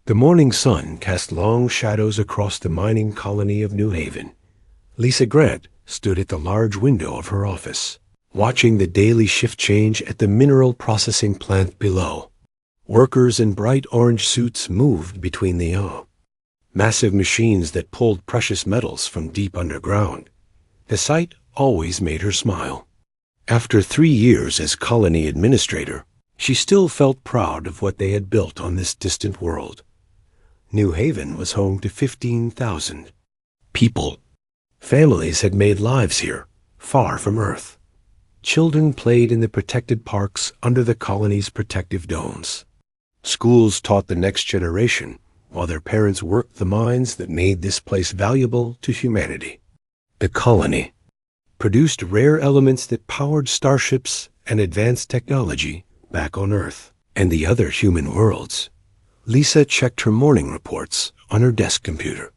The morning sun cast long shadows across the mining colony of New Haven. Lisa Grant stood at the large window of her office, watching the daily shift change at the mineral processing plant below. Workers in bright orange suits moved between the massive machines that pulled precious metals from deep underground. The sight always made her smile. After 3 years as colony administrator, she still felt proud of what they had built on this distant world. New Haven was home to 15,000 people. Families had made lives here, far from Earth. Children played in the protected parks under the colony's protective domes. Schools taught the next generation, while their parents worked the mines that made this place valuable to humanity. The colony produced rare elements that powered starships and advanced technology back on Earth and the other human worlds. Lisa checked her morning reports on her desk computer.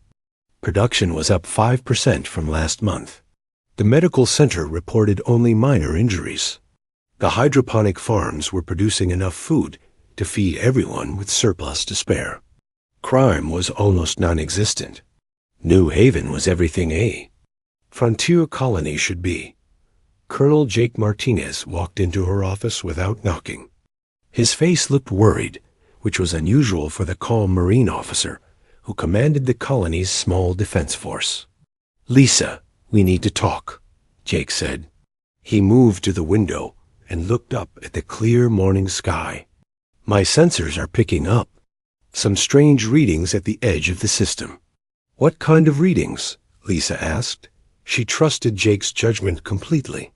Production was up 5% from last month. The medical center reported only minor injuries. The hydroponic farms were producing enough food to feed everyone with surplus to spare. Crime was almost non-existent. New Haven was everything a frontier colony should be. Colonel Jake Martinez walked into her office without knocking. His face looked worried, which was unusual for the calm Marine officer who commanded the colony's small defense force. "Lisa, we need to talk," Jake said. He moved to the window and looked up at the clear morning sky. "My sensors are picking up some strange readings at the edge of the system." "What kind of readings?" Lisa asked. She trusted Jake's judgment completely.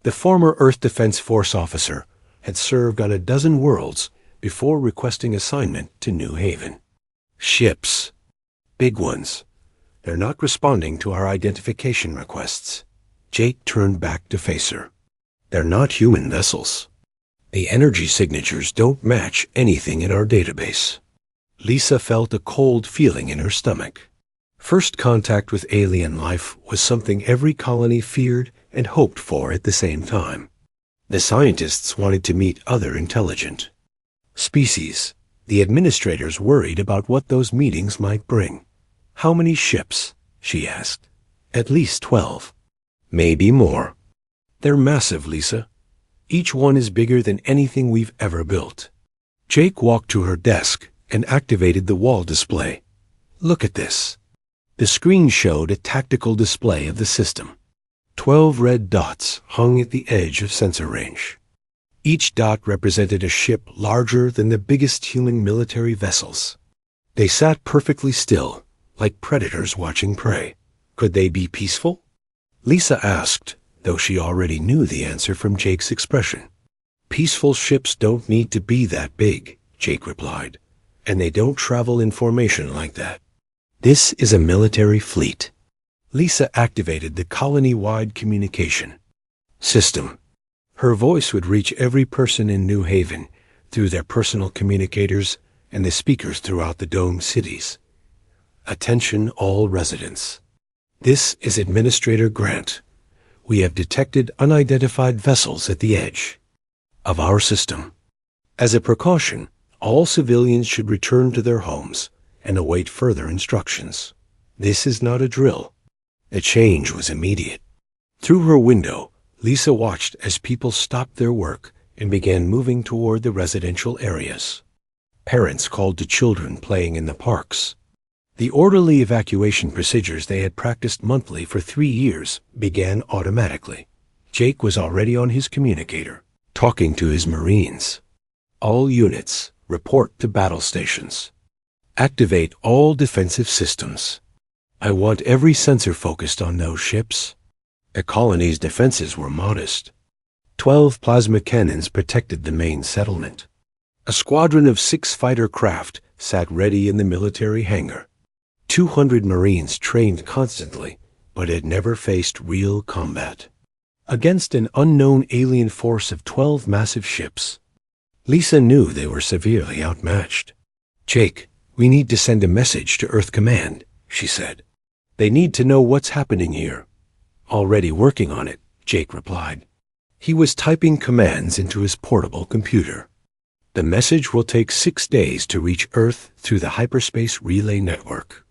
The former Earth Defense Force officer had served on a dozen worlds before requesting assignment to New Haven. "Ships. Big ones. They're not responding to our identification requests." Jake turned back to face her. "They're not human vessels. The energy signatures don't match anything in our database." Lisa felt a cold feeling in her stomach. First contact with alien life was something every colony feared and hoped for at the same time. The scientists wanted to meet other intelligent species. The administrators worried about what those meetings might bring. "How many ships?" she asked. "At least 12. Maybe more. They're massive, Lisa. Each one is bigger than anything we've ever built." Jake walked to her desk and activated the wall display. "Look at this." The screen showed a tactical display of the system. 12 red dots hung at the edge of sensor range. Each dot represented a ship larger than the biggest human military vessels. They sat perfectly still, like predators watching prey. Could they be peaceful? Lisa asked, though she already knew the answer from Jake's expression. "Peaceful ships don't need to be that big," Jake replied, "and they don't travel in formation like that. This is a military fleet." Lisa activated the colony-wide communication system. Her voice would reach every person in New Haven through their personal communicators and the speakers throughout the domed cities. "Attention all residents. This is Administrator Grant. We have detected unidentified vessels at the edge of our system. As a precaution, all civilians should return to their homes and await further instructions. This is not a drill." The change was immediate. Through her window, Lisa watched as people stopped their work and began moving toward the residential areas. Parents called to children playing in the parks. The orderly evacuation procedures they had practiced monthly for 3 years began automatically. Jake was already on his communicator, talking to his Marines. "All units, report to battle stations. Activate all defensive systems. I want every sensor focused on those ships." The colony's defenses were modest. 12 plasma cannons protected the main settlement. A squadron of 6 fighter craft sat ready in the military hangar. 200 Marines trained constantly, but had never faced real combat against an unknown alien force of 12 massive ships. Lisa knew they were severely outmatched. "Jake, we need to send a message to Earth Command," she said. "They need to know what's happening here." "Already working on it," Jake replied. He was typing commands into his portable computer. The message will take 6 days to reach Earth through the hyperspace relay network.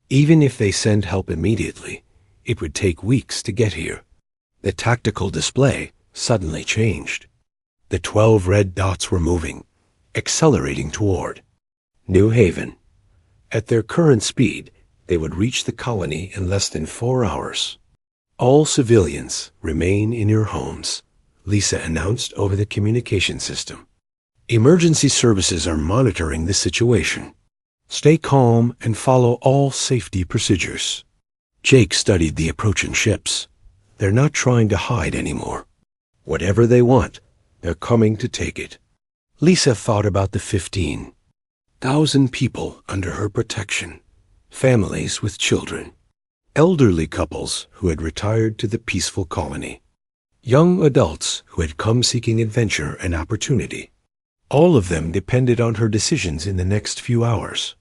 Even if they send help immediately, it would take weeks to get here. The tactical display suddenly changed. The 12 red dots were moving, accelerating toward New Haven. At their current speed, they would reach the colony in less than 4 hours. All civilians remain in your homes, Lisa announced over the communication system. Emergency services are monitoring the situation. Stay calm and follow all safety procedures. Jake studied the approaching ships. They're not trying to hide anymore. Whatever they want, they're coming to take it. Lisa thought about the 15,000 people under her protection, families with children, elderly couples who had retired to the peaceful colony, young adults who had come seeking adventure and opportunity. All of them depended on her decisions in the next few hours.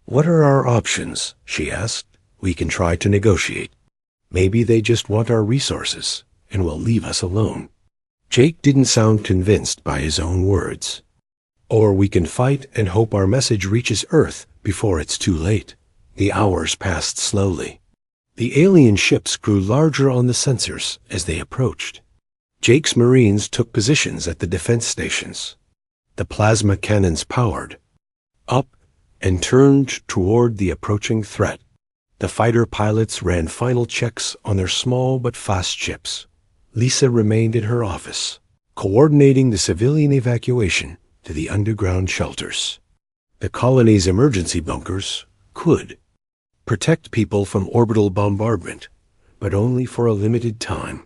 What are our options? She asked. We can try to negotiate. Maybe they just want our resources and will leave us alone. Jake didn't sound convinced by his own words. Or we can fight and hope our message reaches Earth before it's too late. The hours passed slowly. The alien ships grew larger on the sensors as they approached. Jake's Marines took positions at the defense stations. The plasma cannons powered up and turned toward the approaching threat. The fighter pilots ran final checks on their small but fast ships. Lisa remained in her office, coordinating the civilian evacuation to the underground shelters. The colony's emergency bunkers could protect people from orbital bombardment, but only for a limited time.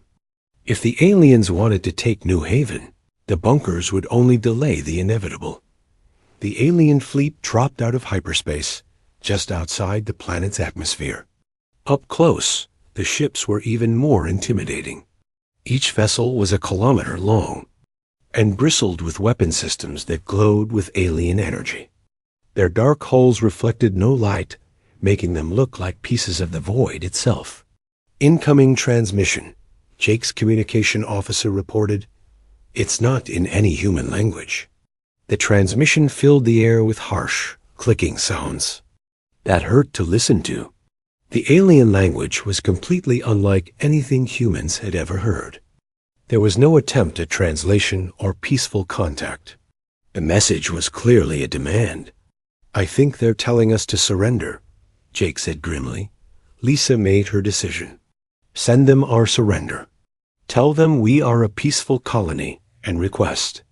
If the aliens wanted to take New Haven, the bunkers would only delay the inevitable. The alien fleet dropped out of hyperspace, just outside the planet's atmosphere. Up close, the ships were even more intimidating. Each vessel was a kilometer long and bristled with weapon systems that glowed with alien energy. Their dark hulls reflected no light, making them look like pieces of the void itself. Incoming transmission, Jake's communication officer reported. It's not in any human language. The transmission filled the air with harsh, clicking sounds that hurt to listen to. The alien language was completely unlike anything humans had ever heard. There was no attempt at translation or peaceful contact. The message was clearly a demand. I think they're telling us to surrender, Jake said grimly. Lisa made her decision. Send them our surrender. Tell them we are a peaceful colony and request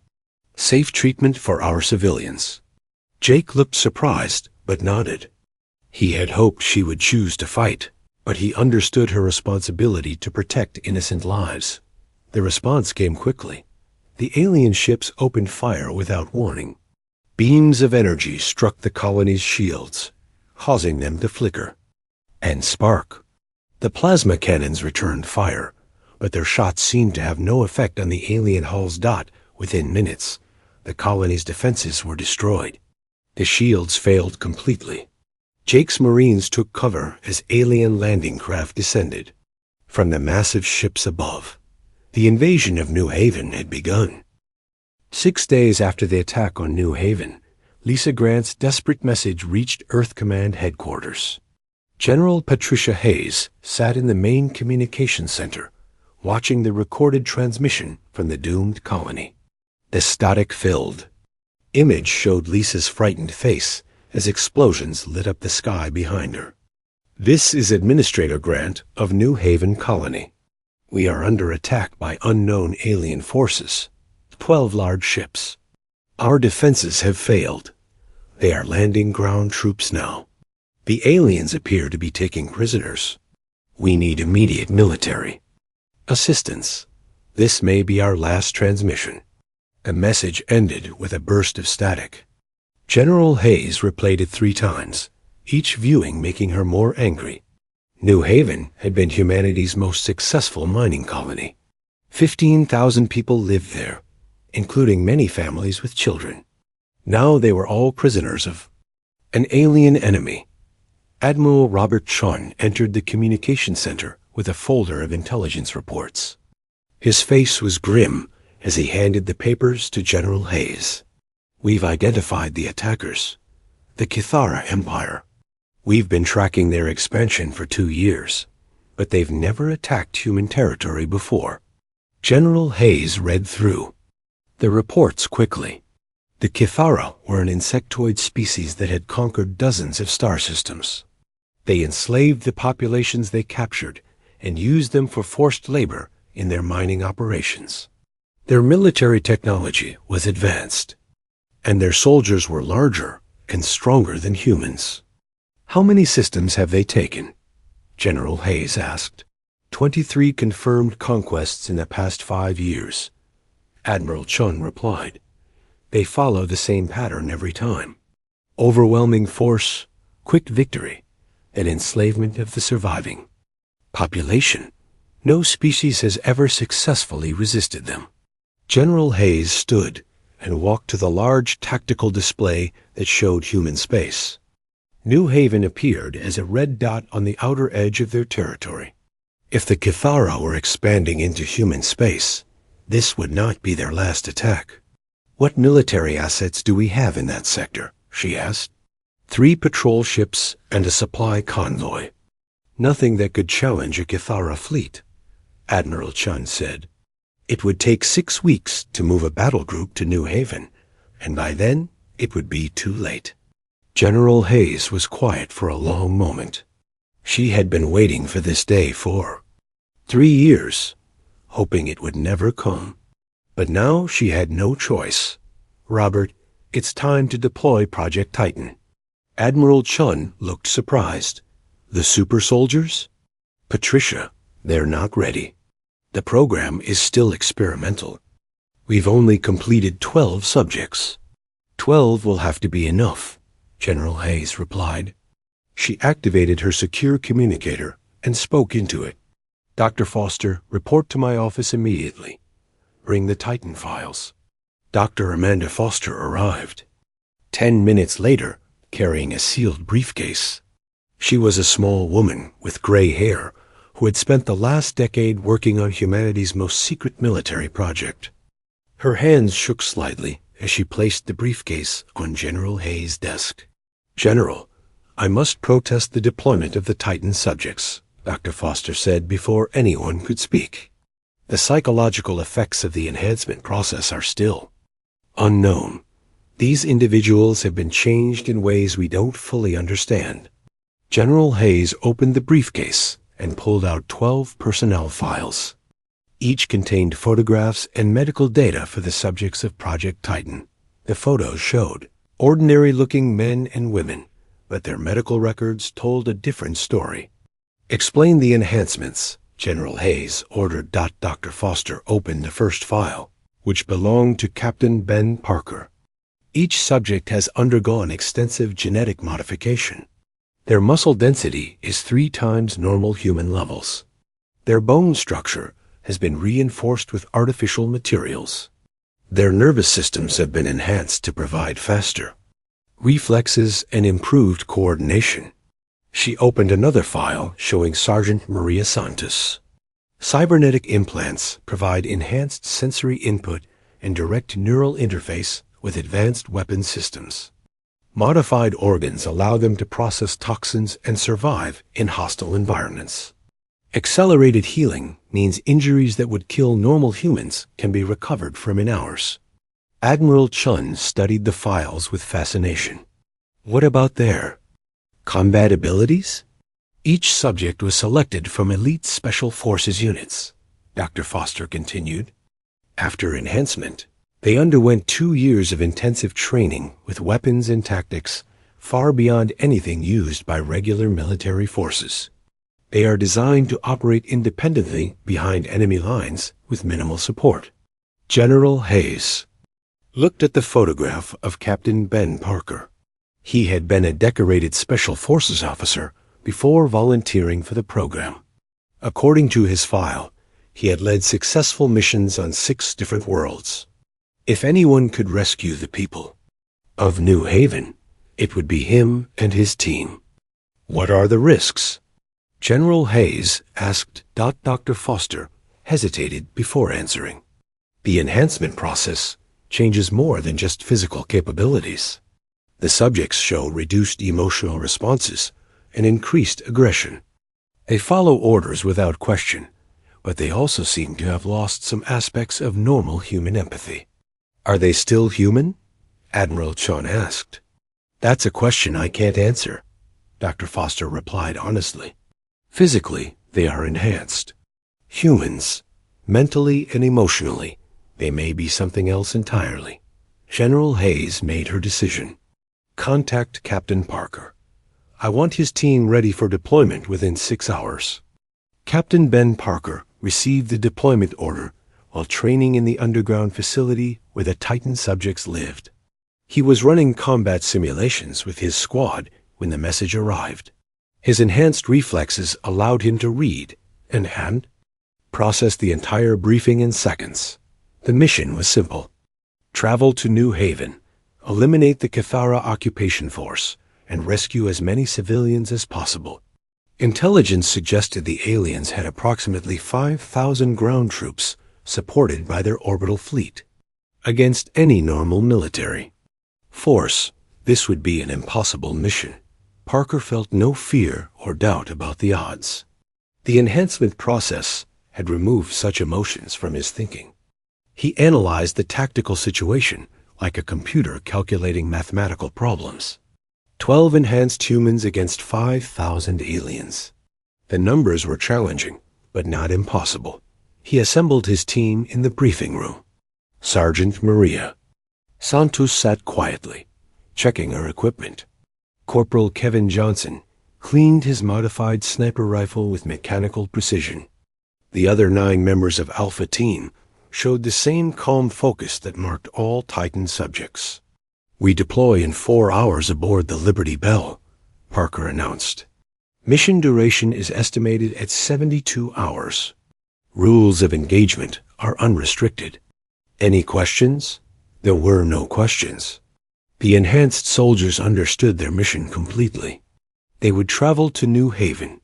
safe treatment for our civilians. Jake looked surprised, but nodded. He had hoped she would choose to fight, but he understood her responsibility to protect innocent lives. The response came quickly. The alien ships opened fire without warning. Beams of energy struck the colony's shields, causing them to flicker and spark. The plasma cannons returned fire, but their shots seemed to have no effect on the alien hull's dot. Within minutes, the colony's defenses were destroyed. The shields failed completely. Jake's Marines took cover as alien landing craft descended from the massive ships above. The invasion of New Haven had begun. 6 days after the attack on New Haven, Lisa Grant's desperate message reached Earth Command headquarters. General Patricia Hayes sat in the main communications center, watching the recorded transmission from the doomed colony. The static filled image showed Lisa's frightened face as explosions lit up the sky behind her. This is Administrator Grant of New Haven Colony. We are under attack by unknown alien forces, 12 large ships. Our defenses have failed. They are landing ground troops now. The aliens appear to be taking prisoners. We need immediate military assistance. This may be our last transmission. A message ended with a burst of static. General Hayes replayed it 3 times, each viewing making her more angry. New Haven had been humanity's most successful mining colony. 15,000 people lived there, including many families with children. Now they were all prisoners of an alien enemy. Admiral Robert Chun entered the communication center with a folder of intelligence reports. His face was grim as he handed the papers to General Hayes. We've identified the attackers, the Kithara Empire. We've been tracking their expansion for 2 years, but they've never attacked human territory before. General Hayes read through the reports quickly. The Kithara were an insectoid species that had conquered dozens of star systems. They enslaved the populations they captured and used them for forced labor in their mining operations. Their military technology was advanced, and their soldiers were larger and stronger than humans. How many systems have they taken? General Hayes asked. 23 confirmed conquests in the past 5 years. Admiral Chun replied. They follow the same pattern every time. Overwhelming force, quick victory, and enslavement of the surviving. Population. No species has ever successfully resisted them. General Hayes stood and walked to the large tactical display that showed human space. New Haven appeared as a red dot on the outer edge of their territory. If the Kithara were expanding into human space, this would not be their last attack. What military assets do we have in that sector? She asked. 3 patrol ships and a supply convoy. Nothing that could challenge a Kithara fleet, Admiral Chun said. It would take 6 weeks to move a battle group to New Haven, and by then it would be too late. General Hayes was quiet for a long moment. She had been waiting for this day for 3 years, hoping it would never come. But now she had no choice. Robert, it's time to deploy Project Titan. Admiral Chun looked surprised. The super soldiers? Patricia, they're not ready. The program is still experimental. We've only completed 12 subjects. 12 will have to be enough, General Hayes replied. She activated her secure communicator and spoke into it. Dr. Foster, report to my office immediately. Bring the Titan files. Dr. Amanda Foster arrived. 10 minutes later, carrying a sealed briefcase. She was a small woman with gray hair who had spent the last decade working on humanity's most secret military project. Her hands shook slightly as she placed the briefcase on General Hayes' desk. General, I must protest the deployment of the Titan subjects, Dr. Foster said before anyone could speak. The psychological effects of the enhancement process are still unknown. These individuals have been changed in ways we don't fully understand. General Hayes opened the briefcase and pulled out 12 personnel files. Each contained photographs and medical data for the subjects of Project Titan. The photos showed ordinary-looking men and women, but their medical records told a different story. Explain the enhancements, General Hayes ordered. Dr. Foster opened the first file, which belonged to Captain Ben Parker. Each subject has undergone extensive genetic modification. Their muscle density is 3 times normal human levels. Their bone structure has been reinforced with artificial materials. Their nervous systems have been enhanced to provide faster reflexes and improved coordination. She opened another file showing Sergeant Maria Santos. Cybernetic implants provide enhanced sensory input and direct neural interface with advanced weapon systems. Modified organs allow them to process toxins and survive in hostile environments. Accelerated healing means injuries that would kill normal humans can be recovered from in hours. Admiral Chun studied the files with fascination. What about their combat abilities? Each subject was selected from elite special forces units, Dr. Foster continued. After enhancement, they underwent 2 years of intensive training with weapons and tactics far beyond anything used by regular military forces. They are designed to operate independently behind enemy lines with minimal support. General Hayes looked at the photograph of Captain Ben Parker. He had been a decorated Special Forces officer before volunteering for the program. According to his file, he had led successful missions on 6 different worlds. If anyone could rescue the people of New Haven, it would be him and his team. What are the risks? General Hayes asked. Dr. Foster hesitated before answering. The enhancement process changes more than just physical capabilities. The subjects show reduced emotional responses and increased aggression. They follow orders without question, but they also seem to have lost some aspects of normal human empathy. Are they still human? Admiral Chon asked. That's a question I can't answer, Dr. Foster replied honestly. Physically, they are enhanced. Humans, mentally and emotionally, they may be something else entirely. General Hayes made her decision. Contact Captain Parker. I want his team ready for deployment within 6 hours. Captain Ben Parker received the deployment order while training in the underground facility where the Titan subjects lived. He was running combat simulations with his squad when the message arrived. His enhanced reflexes allowed him to read and process the entire briefing in seconds. The mission was simple. Travel to New Haven, eliminate the Cathara occupation force, and rescue as many civilians as possible. Intelligence suggested the aliens had approximately 5,000 ground troops supported by their orbital fleet. Against any normal military force, this would be an impossible mission. Parker felt no fear or doubt about the odds. The enhancement process had removed such emotions from his thinking. He analyzed the tactical situation like a computer calculating mathematical problems. 12 enhanced humans against 5,000 aliens. The numbers were challenging, but not impossible. He assembled his team in the briefing room. Sergeant Maria Santos sat quietly, checking her equipment. Corporal Kevin Johnson cleaned his modified sniper rifle with mechanical precision. The other 9 members of Alpha Team showed the same calm focus that marked all Titan subjects. We deploy in 4 hours aboard the Liberty Bell, Parker announced. Mission duration is estimated at 72 hours. Rules of engagement are unrestricted. Any questions? There were no questions. The enhanced soldiers understood their mission completely. They would travel to New Haven,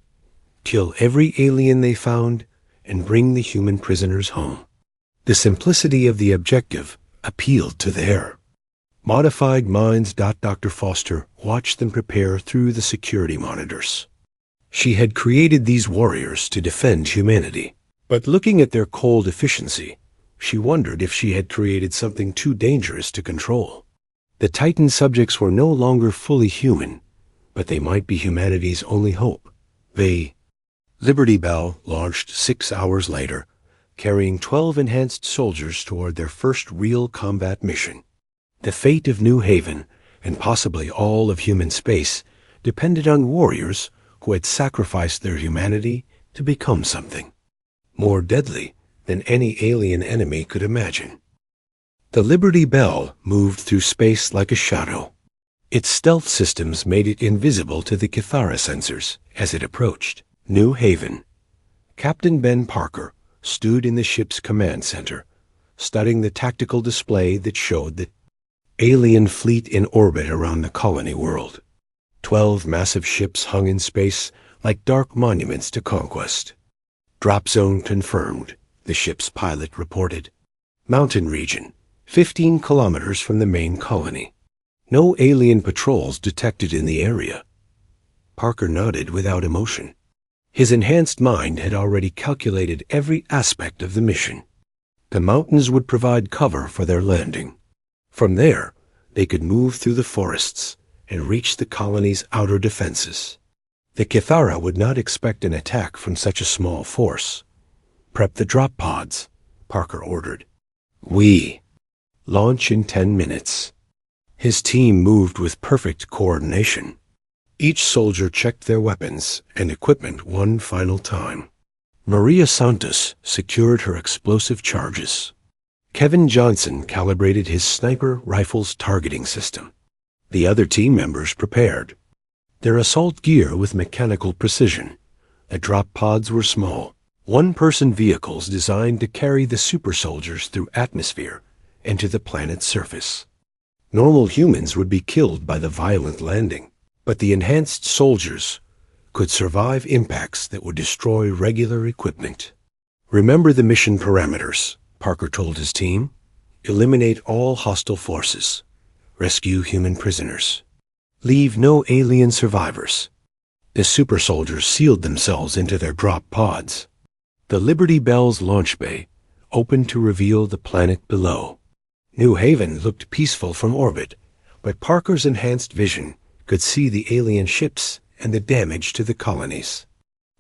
kill every alien they found, and bring the human prisoners home. The simplicity of the objective appealed to their modified minds. Dr. Foster watched them prepare through the security monitors. She had created these warriors to defend humanity, but looking at their cold efficiency, she wondered if she had created something too dangerous to control. The Titan subjects were no longer fully human, but they might be humanity's only hope. Liberty Bell launched 6 hours later, carrying 12 enhanced soldiers toward their first real combat mission. The fate of New Haven, and possibly all of human space, depended on warriors who had sacrificed their humanity to become something more deadly than any alien enemy could imagine. The Liberty Bell moved through space like a shadow. Its stealth systems made it invisible to the Cathara sensors as it approached New Haven. Captain Ben Parker stood in the ship's command center, studying the tactical display that showed the alien fleet in orbit around the colony world. 12 massive ships hung in space like dark monuments to conquest. Drop zone confirmed, the ship's pilot reported. Mountain region, 15 kilometers from the main colony. No alien patrols detected in the area. Parker nodded without emotion. His enhanced mind had already calculated every aspect of the mission. The mountains would provide cover for their landing. From there, they could move through the forests and reach the colony's outer defenses. The Cathara would not expect an attack from such a small force. Prep the drop pods, Parker ordered. We launch in 10 minutes. His team moved with perfect coordination. Each soldier checked their weapons and equipment one final time. Maria Santos secured her explosive charges. Kevin Johnson calibrated his sniper rifle's targeting system. The other team members prepared their assault gear with mechanical precision. The drop pods were small, one-person vehicles designed to carry the super soldiers through atmosphere and to the planet's surface. Normal humans would be killed by the violent landing, but the enhanced soldiers could survive impacts that would destroy regular equipment. Remember the mission parameters, Parker told his team. Eliminate all hostile forces. Rescue human prisoners. Leave no alien survivors. The super soldiers sealed themselves into their drop pods. The Liberty Bell's launch bay opened to reveal the planet below. New Haven looked peaceful from orbit, but Parker's enhanced vision could see the alien ships and the damage to the colonies.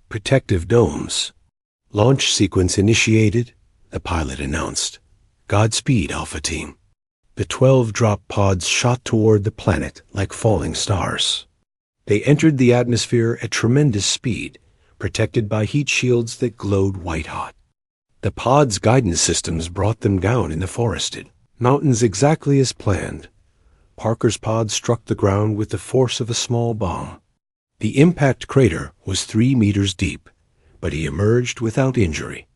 Protective domes. Launch sequence initiated, the pilot announced. Godspeed, Alpha Team. The 12 drop pods shot toward the planet like falling stars. They entered the atmosphere at tremendous speed, protected by heat shields that glowed white-hot. The pod's guidance systems brought them down in the forested mountains exactly as planned. Parker's pod struck the ground with the force of a small bomb. The impact crater was 3 meters deep, but he emerged without injury.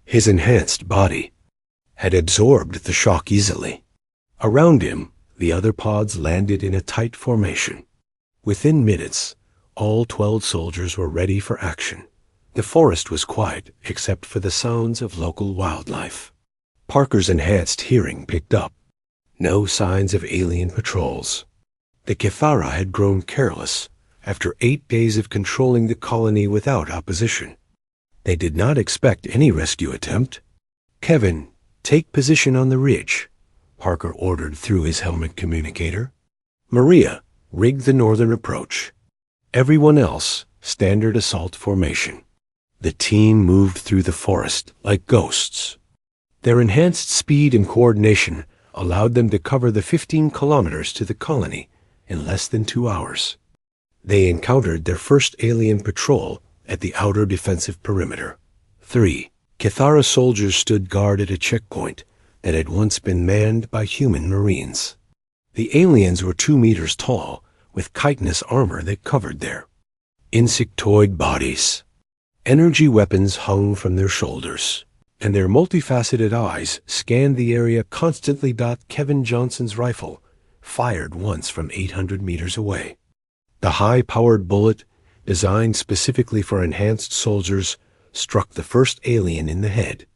His enhanced body had absorbed the shock easily. Around him, the other pods landed in a tight formation. Within minutes, all 12 soldiers were ready for action. The forest was quiet except for the sounds of local wildlife. Parker's enhanced hearing picked up. No signs of alien patrols. The Kithara had grown careless after 8 days of controlling the colony without opposition. They did not expect any rescue attempt. "Kevin, take position on the ridge," Parker ordered through his helmet communicator. "Maria, rig the northern approach. Everyone else, standard assault formation." The team moved through the forest like ghosts. Their enhanced speed and coordination allowed them to cover the 15 kilometers to the colony in less than 2 hours. They encountered their first alien patrol at the outer defensive perimeter. 3 Kithara soldiers stood guard at a checkpoint that had once been manned by human marines. The aliens were 2 meters tall, with chitinous armor that covered their insectoid bodies. Energy weapons hung from their shoulders, and their multifaceted eyes scanned the area constantly. Kevin Johnson's rifle fired once from 800 meters away. The high-powered bullet, designed specifically for enhanced soldiers, struck the first alien in the head.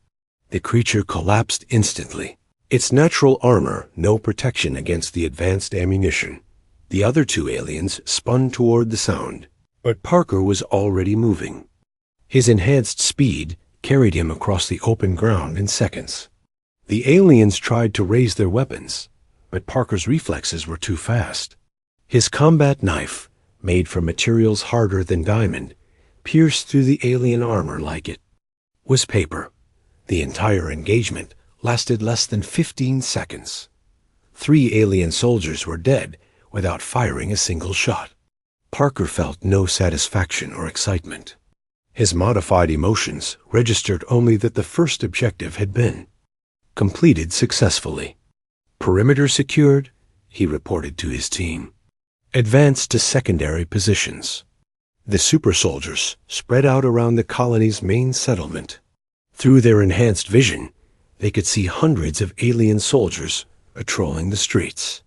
The creature collapsed instantly. Its natural armor no protection against the advanced ammunition. The other 2 aliens spun toward the sound, but Parker was already moving. His enhanced speed carried him across the open ground in seconds. The aliens tried to raise their weapons, but Parker's reflexes were too fast. His combat knife, made from materials harder than diamond, pierced through the alien armor like it was paper. The entire engagement lasted less than 15 seconds. 3 alien soldiers were dead without firing a single shot. Parker felt no satisfaction or excitement. His modified emotions registered only that the first objective had been completed successfully. "Perimeter secured," he reported to his team. "Advance to secondary positions." The super soldiers spread out around the colony's main settlement. Through their enhanced vision, they could see hundreds of alien soldiers patrolling the streets.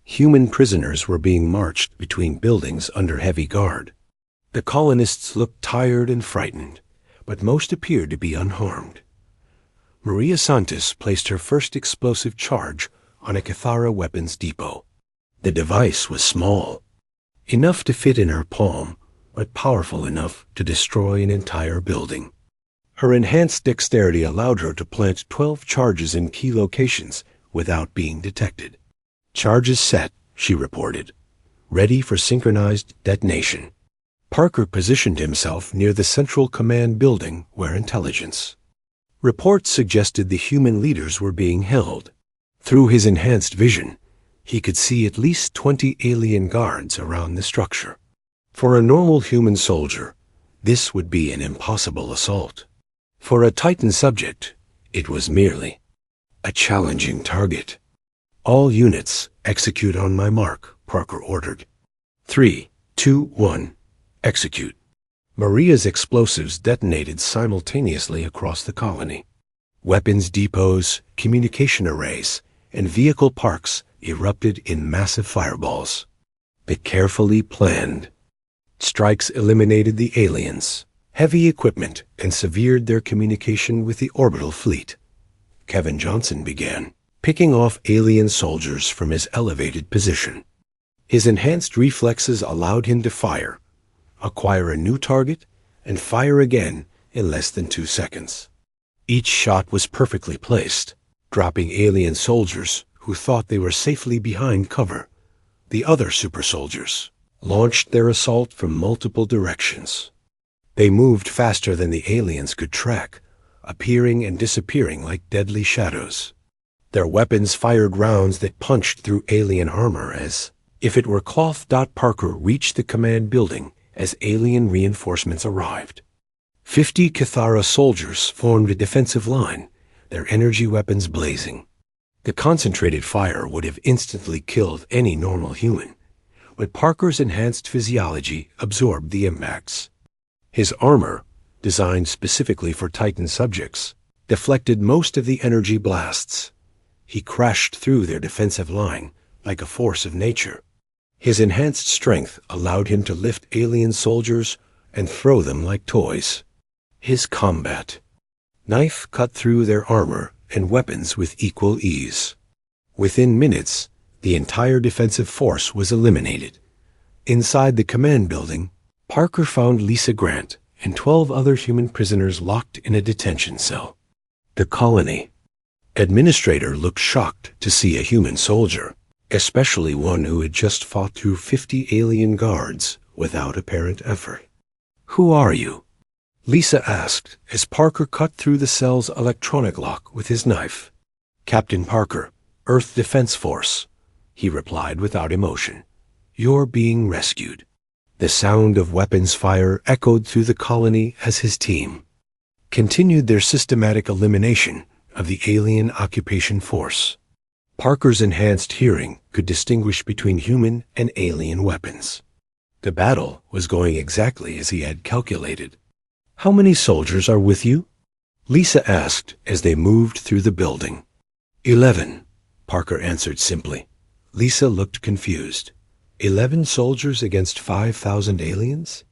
Human prisoners were being marched between buildings under heavy guard. The colonists looked tired and frightened, but most appeared to be unharmed. Maria Santos placed her first explosive charge on a Kithara weapons depot. The device was small, enough to fit in her palm, but powerful enough to destroy an entire building. Her enhanced dexterity allowed her to plant 12 charges in key locations without being detected. "Charges set," she reported, ready for synchronized detonation. Parker positioned himself near the Central Command building where intelligence reports suggested the human leaders were being held. Through his enhanced vision, he could see at least 20 alien guards around the structure. For a normal human soldier, this would be an impossible assault. For a Titan subject, it was merely a challenging target. "All units, execute on my mark," Parker ordered. 3, 2, 1. Execute. Maria's explosives detonated simultaneously across the colony. Weapons depots, communication arrays, and vehicle parks erupted in massive fireballs. But carefully planned. Strikes eliminated the aliens, heavy equipment, and severed their communication with the orbital fleet. Kevin Johnson began picking off alien soldiers from his elevated position. His enhanced reflexes allowed him to fire, acquire a new target, and fire again in less than 2 seconds. Each shot was perfectly placed, dropping alien soldiers who thought they were safely behind cover. The other super soldiers launched their assault from multiple directions. They moved faster than the aliens could track, appearing and disappearing like deadly shadows. Their weapons fired rounds that punched through alien armor as if it were cloth. Parker reached the command building as alien reinforcements arrived. 50 Cathara soldiers formed a defensive line, their energy weapons blazing. The concentrated fire would have instantly killed any normal human, but Parker's enhanced physiology absorbed the impacts. His armor, designed specifically for Titan subjects, deflected most of the energy blasts. He crashed through their defensive line like a force of nature. His enhanced strength allowed him to lift alien soldiers and throw them like toys. His combat knife cut through their armor and weapons with equal ease. Within minutes, the entire defensive force was eliminated. Inside the command building, Parker found Lisa Grant and 12 other human prisoners locked in a detention cell. The colony administrator looked shocked to see a human soldier, especially one who had just fought through 50 alien guards without apparent effort. "Who are you?" Lisa asked as Parker cut through the cell's electronic lock with his knife. "Captain Parker, Earth Defense Force," he replied without emotion. "You're being rescued." The sound of weapons fire echoed through the colony as his team continued their systematic elimination of the alien occupation force. Parker's enhanced hearing could distinguish between human and alien weapons. The battle was going exactly as he had calculated. "How many soldiers are with you?" Lisa asked as they moved through the building. 11, Parker answered simply. Lisa looked confused. 11 soldiers against 5,000 aliens?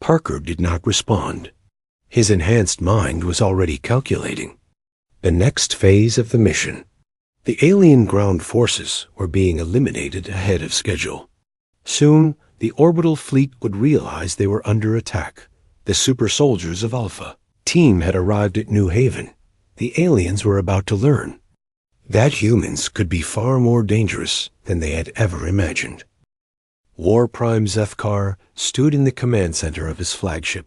Parker did not respond. His enhanced mind was already calculating the next phase of the mission. The alien ground forces were being eliminated ahead of schedule. Soon, the orbital fleet would realize they were under attack. The super soldiers of Alpha team had arrived at New Haven. The aliens were about to learn that humans could be far more dangerous than they had ever imagined. War Prime Zethkar stood in the command center of his flagship,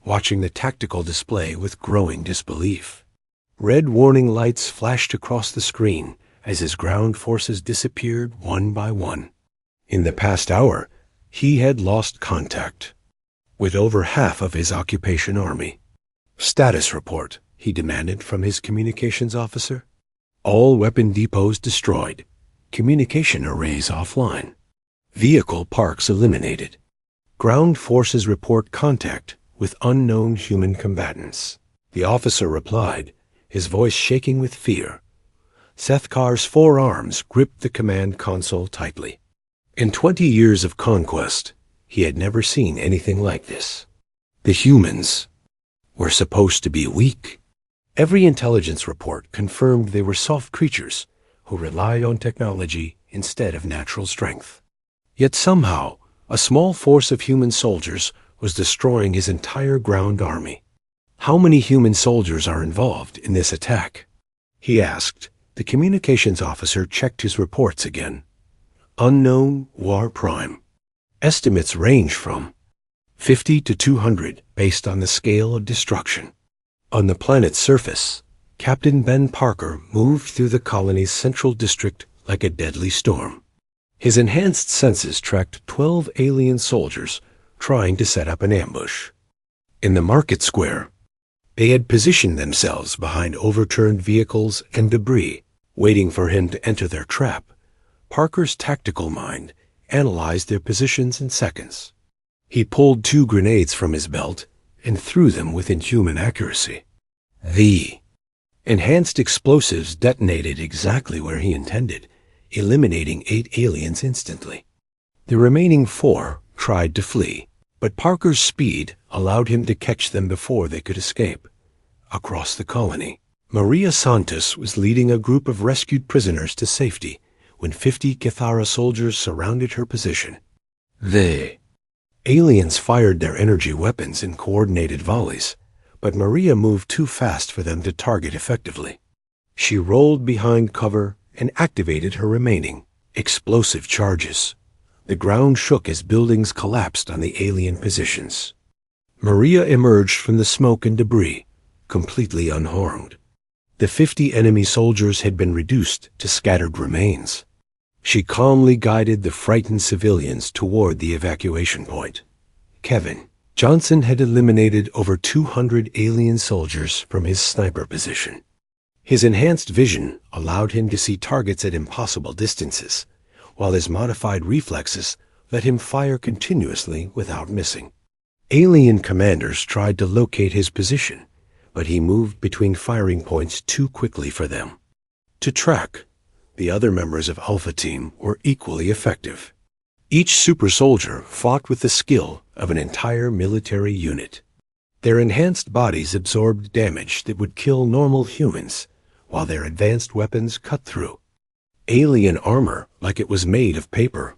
watching the tactical display with growing disbelief. Red warning lights flashed across the screen as his ground forces disappeared one by one. In the past hour, he had lost contact with over half of his occupation army. "Status report," he demanded from his communications officer. "All weapon depots destroyed. Communication arrays offline. Vehicle parks eliminated. Ground forces report contact with unknown human combatants." The officer replied, his voice shaking with fear. Zethkar's 4 arms gripped the command console tightly. In 20 years of conquest, he had never seen anything like this. The humans were supposed to be weak. Every intelligence report confirmed they were soft creatures who relied on technology instead of natural strength. Yet somehow, a small force of human soldiers was destroying his entire ground army. "How many human soldiers are involved in this attack?" he asked. The communications officer checked his reports again. "Unknown, War Prime. Estimates range from 50 to 200 based on the scale of destruction." On the planet's surface, Captain Ben Parker moved through the colony's central district like a deadly storm. His enhanced senses tracked 12 alien soldiers trying to set up an ambush. In the market square, they had positioned themselves behind overturned vehicles and debris, waiting for him to enter their trap. Parker's tactical mind analyzed their positions in seconds. He pulled 2 grenades from his belt and threw them with inhuman accuracy. The enhanced explosives detonated exactly where he intended, eliminating 8 aliens instantly. The remaining 4 tried to flee, but Parker's speed allowed him to catch them before they could escape. Across the colony, Maria Santos was leading a group of rescued prisoners to safety when 50 Cathara soldiers surrounded her position. The aliens fired their energy weapons in coordinated volleys, but Maria moved too fast for them to target effectively. She rolled behind cover and activated her remaining explosive charges. The ground shook as buildings collapsed on the alien positions. Maria emerged from the smoke and debris, completely unharmed. The 50 enemy soldiers had been reduced to scattered remains. She calmly guided the frightened civilians toward the evacuation point. Kevin Johnson had eliminated over 200 alien soldiers from his sniper position. His enhanced vision allowed him to see targets at impossible distances, while his modified reflexes let him fire continuously without missing. Alien commanders tried to locate his position, but he moved between firing points too quickly for them to track. The other members of Alpha Team were equally effective. Each super soldier fought with the skill of an entire military unit. Their enhanced bodies absorbed damage that would kill normal humans, while their advanced weapons cut through alien armor like it was made of paper.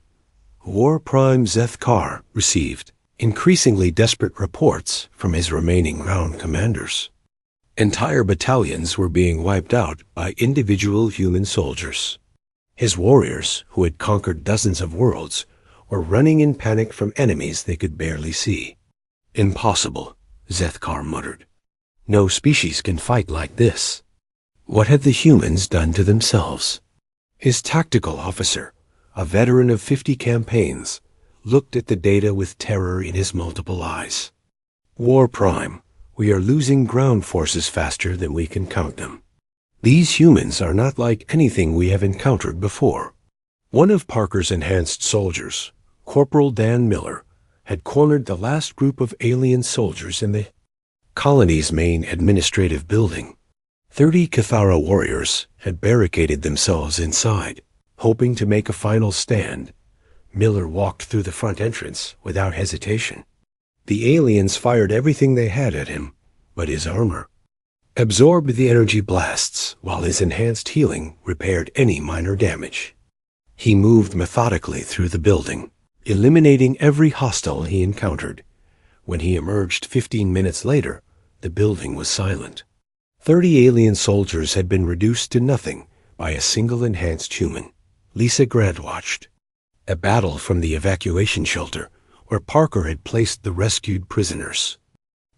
War Prime Zethkar received increasingly desperate reports from his remaining ground commanders. Entire battalions were being wiped out by individual human soldiers. His warriors, who had conquered dozens of worlds, were running in panic from enemies they could barely see. Impossible, Zethkar muttered. No species can fight like this. What had the humans done to themselves? His tactical officer, a veteran of 50 campaigns, looked at the data with terror in his multiple eyes. War Prime, we are losing ground forces faster than we can count them. These humans are not like anything we have encountered before. One of Parker's enhanced soldiers, Corporal Dan Miller, had cornered the last group of alien soldiers in the colony's main administrative building. 30 Cathara warriors had barricaded themselves inside, hoping to make a final stand. Miller walked through the front entrance without hesitation. The aliens fired everything they had at him, but his armor absorbed the energy blasts, while his enhanced healing repaired any minor damage. He moved methodically through the building, eliminating every hostile he encountered. When he emerged 15 minutes later, the building was silent. 30 alien soldiers had been reduced to nothing by a single enhanced human. Lisa Grant watched. A battle from the evacuation shelter, where Parker had placed the rescued prisoners.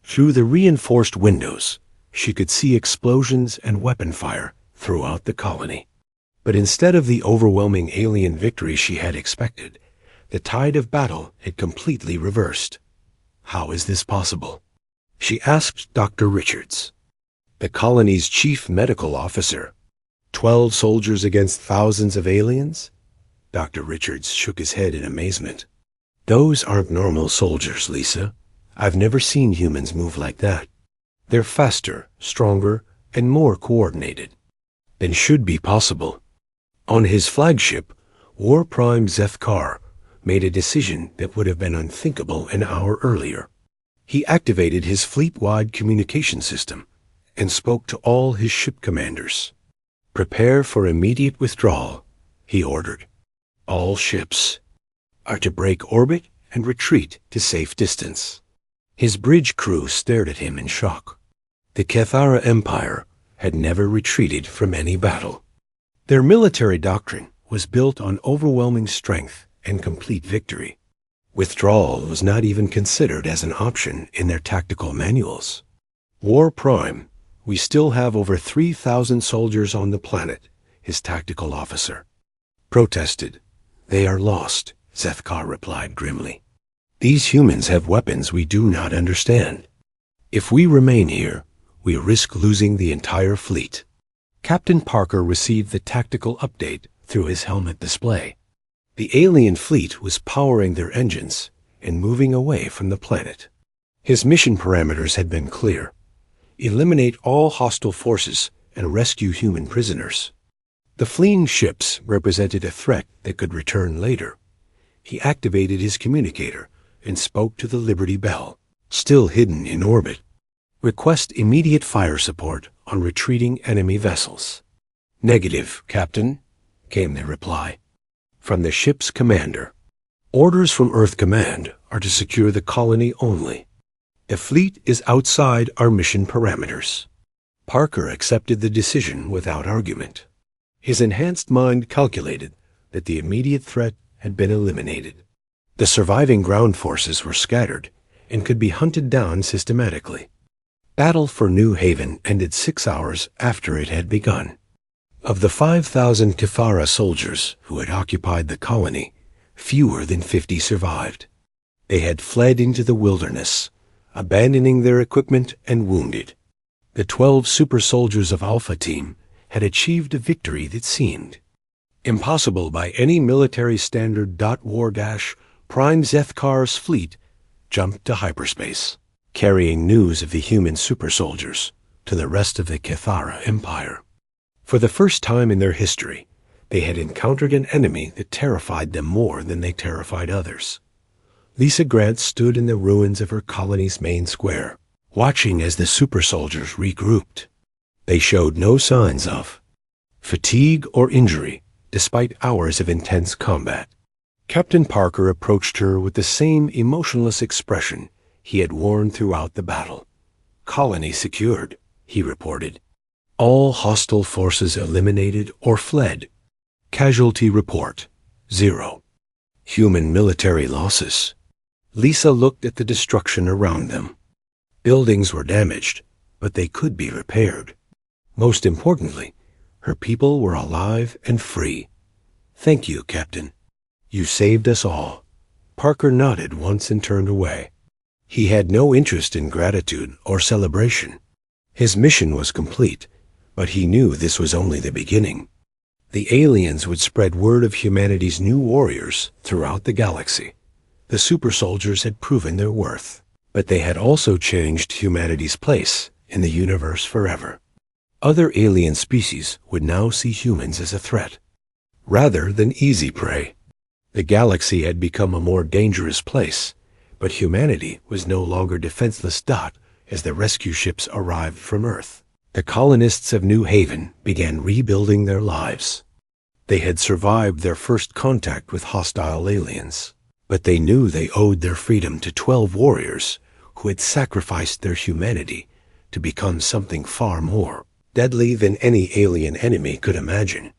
Through the reinforced windows, she could see explosions and weapon fire throughout the colony. But instead of the overwhelming alien victory she had expected, the tide of battle had completely reversed. How is this possible? She asked Dr. Richards, the colony's chief medical officer. 12 soldiers against thousands of aliens? Dr. Richards shook his head in amazement. Those aren't normal soldiers, Lisa. I've never seen humans move like that. They're faster, stronger, and more coordinated than should be possible. On his flagship, War Prime Zethkar made a decision that would have been unthinkable an hour earlier. He activated his fleet-wide communication system and spoke to all his ship commanders. Prepare for immediate withdrawal, he ordered. All ships are to break orbit and retreat to safe distance. His bridge crew stared at him in shock. The Cathara Empire had never retreated from any battle. Their military doctrine was built on overwhelming strength and complete victory. Withdrawal was not even considered as an option in their tactical manuals. War Prime, we still have over 3,000 soldiers on the planet, his tactical officer protested. They are lost, Zethkar replied grimly. These humans have weapons we do not understand. If we remain here, we risk losing the entire fleet. Captain Parker received the tactical update through his helmet display. The alien fleet was powering their engines and moving away from the planet. His mission parameters had been clear. Eliminate all hostile forces and rescue human prisoners. The fleeing ships represented a threat that could return later. He activated his communicator and spoke to the Liberty Bell, still hidden in orbit. Request immediate fire support on retreating enemy vessels. "Negative, Captain," came the reply. From the ship's commander. "Orders from Earth Command are to secure the colony only. The fleet is outside our mission parameters." Parker accepted the decision without argument. His enhanced mind calculated that the immediate threat had been eliminated. The surviving ground forces were scattered and could be hunted down systematically. Battle for New Haven ended 6 hours after it had begun. Of the 5,000 Kithara soldiers who had occupied the colony, fewer than 50 survived. They had fled into the wilderness, abandoning their equipment and wounded. The 12 super soldiers of Alpha Team had achieved a victory that seemed impossible by any military standard. Wargash, Prime Zethkar's fleet, jumped to hyperspace, carrying news of the human super soldiers to the rest of the Kithara Empire. For the first time in their history, they had encountered an enemy that terrified them more than they terrified others. Lisa Grant stood in the ruins of her colony's main square, watching as the super soldiers regrouped. They showed no signs of fatigue or injury, despite hours of intense combat. Captain Parker approached her with the same emotionless expression he had worn throughout the battle. "Colony secured," he reported. "All hostile forces eliminated or fled. Casualty report, 0. Human military losses." Lisa looked at the destruction around them. Buildings were damaged, but they could be repaired. Most importantly, her people were alive and free. "Thank you, Captain. You saved us all." Parker nodded once and turned away. He had no interest in gratitude or celebration. His mission was complete, but he knew this was only the beginning. The aliens would spread word of humanity's new warriors throughout the galaxy. The super soldiers had proven their worth, but they had also changed humanity's place in the universe forever. Other alien species would now see humans as a threat, rather than easy prey. The galaxy had become a more dangerous place, but humanity was no longer defenseless. As the rescue ships arrived from Earth, the colonists of New Haven began rebuilding their lives. They had survived their first contact with hostile aliens, but they knew they owed their freedom to 12 warriors who had sacrificed their humanity to become something far more deadly than any alien enemy could imagine.